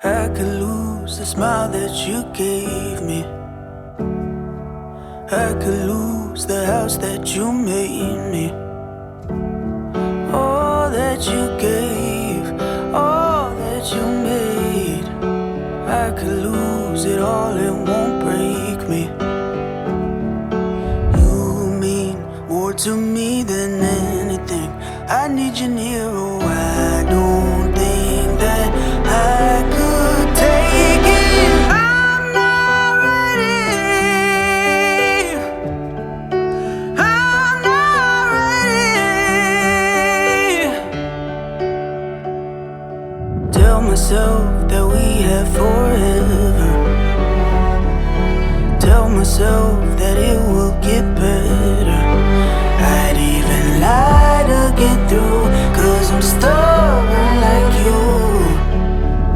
I could lose the smile that you gave me. I could lose the house that you made me. All that you gave, all that you made. I could lose it all, it won't break me. You mean more to me than anything. I need you near, oh, I don't think that I could take it. I'm not ready. I'm not ready. Tell myself that we have forever. Tell myself that it will get better. I'd even lie to get through, 'cause I'm stubborn like you.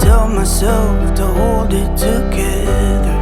Tell myself to hold it together.